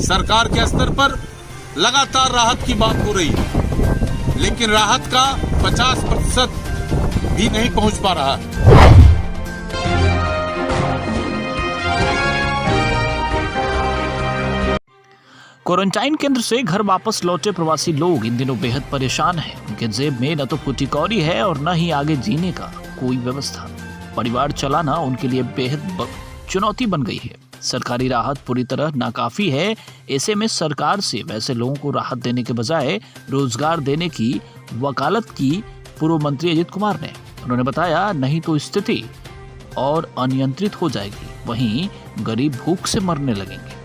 सरकार के स्तर पर लगातार राहत की बात हो रही है, लेकिन राहत का 50% भी नहीं पहुंच पा रहा है। क्वारंटाइन केंद्र से घर वापस लौटे प्रवासी लोग इन दिनों बेहद परेशान हैं। उनके जेब में न तो कुटी कौड़ी है और न ही आगे जीने का कोई व्यवस्था। परिवार चलाना उनके लिए बेहद चुनौती बन गई है। सरकारी राहत पूरी तरह नाकाफी है। ऐसे में सरकार से वैसे लोगों को राहत देने के बजाय रोजगार देने की वकालत की पूर्व मंत्री अजित कुमार ने। उन्होंने बताया, नहीं तो स्थिति और अनियंत्रित हो जाएगी, वहीं गरीब भूख से मरने लगेंगे।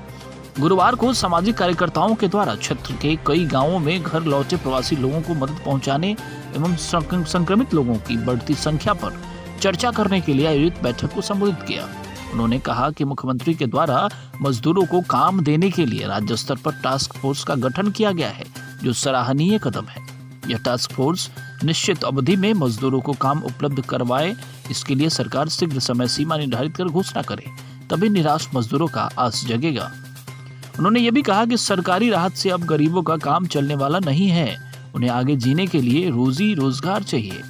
गुरुवार को सामाजिक कार्यकर्ताओं के द्वारा क्षेत्र के कई गांवों में घर लौटे प्रवासी लोगों को मदद पहुंचाने एवं संक्रमित लोगों की बढ़ती संख्या पर चर्चा करने के लिए आयोजित बैठक को संबोधित किया। उन्होंने कहा कि मुख्यमंत्री के द्वारा मजदूरों को काम देने के लिए राज्य स्तर पर टास्क फोर्स का गठन किया गया है, जो सराहनीय कदम है। यह टास्क फोर्स निश्चित अवधि में मजदूरों को काम उपलब्ध करवाए। इसके लिए सरकार शीघ्र समय सीमा निर्धारित कर घोषणा करे, तभी निराश मजदूरों का आस जगेगा। उन्होंने ये भी कहा कि सरकारी राहत से अब गरीबों का काम चलने वाला नहीं है। उन्हें आगे जीने के लिए रोजी रोजगार चाहिए।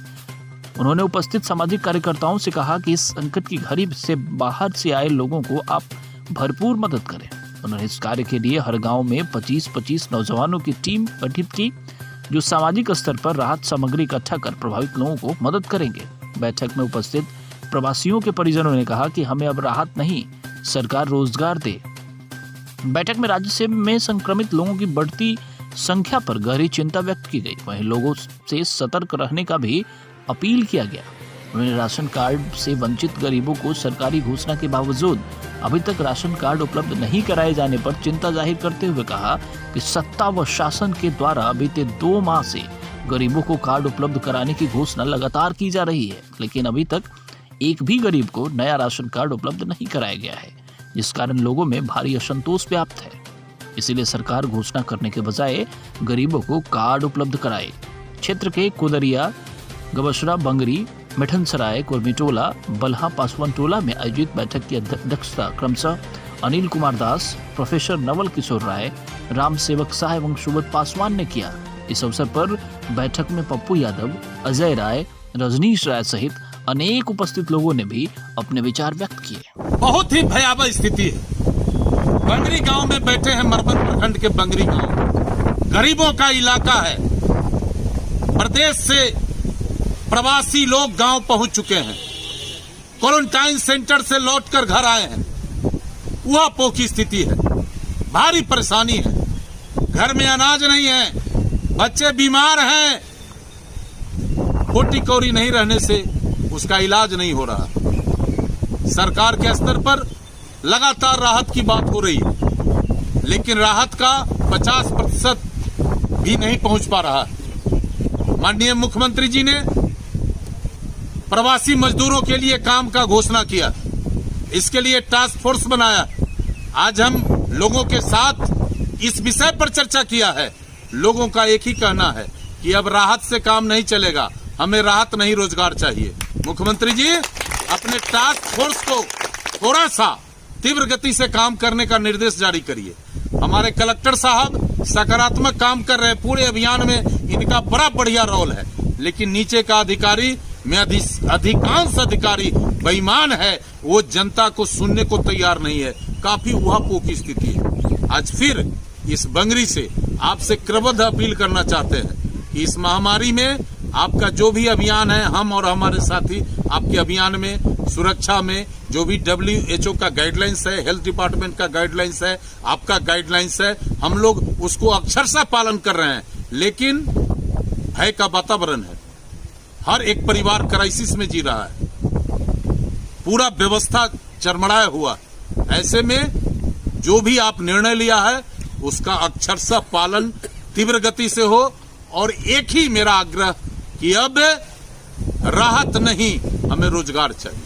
उन्होंने उपस्थित सामाजिक कार्यकर्ताओं से कहा कि इस संकट की घड़ी से बाहर से आए लोगों को आप भरपूर मदद करें। उन्होंने इस कार्य के लिए हर गांव में 25-25 नौजवानों की टीम गठित की, जो सामाजिक स्तर पर राहत सामग्री इकट्ठा कर प्रभावित लोगों को मदद करेंगे। बैठक में उपस्थित प्रवासियों के परिजनों ने कहा कि हमें अब राहत नहीं, सरकार रोजगार दे। बैठक में राज्य में संक्रमित लोगों की बढ़ती संख्या पर गहरी चिंता व्यक्त की गई। वहीं लोगों से सतर्क रहने का भी अपील किया गया। उन्होंने राशन कार्ड से वंचित गरीबों को सरकारी घोषणा के बावजूद अभी तक राशन कार्ड उपलब्ध नहीं कराए जाने पर चिंता जाहिर करते हुए कहा कि सत्ता व शासन के द्वारा बीते 2 माह से गरीबों को कार्ड उपलब्ध कराने की घोषणा लगातार की जा रही है, लेकिन अभी तक एक भी गरीब को नया राशन कार्ड उपलब्ध नहीं कराया गया है, जिस कारण लोगों में भारी असंतोष व्याप्त है। इसीलिए सरकार घोषणा करने के बजाय गरीबों को कार्ड उपलब्ध कराए। क्षेत्र के कुदरिया, गबसरा, बंगरी, मिठनसराय, कुर्मीटोला, बल्हा, पासवान टोला में आयोजित बैठक की अध्यक्षता क्रमशः अनिल कुमार दास, प्रोफेसर नवल किशोर राय, राम सेवक शाह एवं सुब्रत पासवान ने किया। इस अवसर पर बैठक में पप्पू यादव, अजय राय, रजनीश राय सहित अनेक उपस्थित लोगों ने भी अपने विचार व्यक्त किए। बहुत ही भयावह स्थिति है। बंगरी गांव में बैठे हैं, मरबत प्रखंड के बंगरी गांव गरीबों का इलाका है। प्रदेश से प्रवासी लोग गांव पहुंच चुके हैं। क्वारंटाइन सेंटर से लौटकर घर आए हैं। उहापोह की स्थिति है, भारी परेशानी है। घर में अनाज नहीं है, बच्चे बीमार हैं, कोटी कौड़ी नहीं रहने से उसका इलाज नहीं हो रहा। सरकार के स्तर पर लगातार राहत की बात हो रही है, लेकिन राहत का 50% भी नहीं पहुंच पा रहा है। माननीय मुख्यमंत्री जी ने प्रवासी मजदूरों के लिए काम का घोषणा किया, इसके लिए टास्क फोर्स बनाया। आज हम लोगों के साथ इस विषय पर चर्चा किया है। लोगों का एक ही कहना है कि अब राहत से काम नहीं चलेगा, हमें राहत नहीं रोजगार चाहिए। मुख्यमंत्री जी अपने टास्क फोर्स को थोड़ा सा तीव्र गति से काम करने का निर्देश जारी करिए। हमारे कलेक्टर साहब सकारात्मक काम कर रहे हैं, पूरे अभियान में इनका बड़ा बढ़िया रोल है, लेकिन नीचे का अधिकारी में अधिकांश अधिकारी बेईमान है, वो जनता को सुनने को तैयार नहीं है। काफी उहापोह की स्थिति है। आज फिर इस बंगरी से आपसे क्रमबद्ध अपील करना चाहते हैं कि इस महामारी में आपका जो भी अभियान है, हम और हमारे साथी आपके अभियान में सुरक्षा में जो भी WHO का गाइडलाइंस है, हेल्थ डिपार्टमेंट का गाइडलाइंस है, आपका गाइडलाइंस है, हम लोग उसको अक्षरशः पालन कर रहे हैं। लेकिन भय का वातावरण है, हर एक परिवार क्राइसिस में जी रहा है, पूरा व्यवस्था चरमराया हुआ। ऐसे में जो भी आप निर्णय लिया है उसका अक्षरशः पालन तीव्र गति से हो। और एक ही मेरा आग्रह कि अब राहत नहीं, हमें रोजगार चाहिए।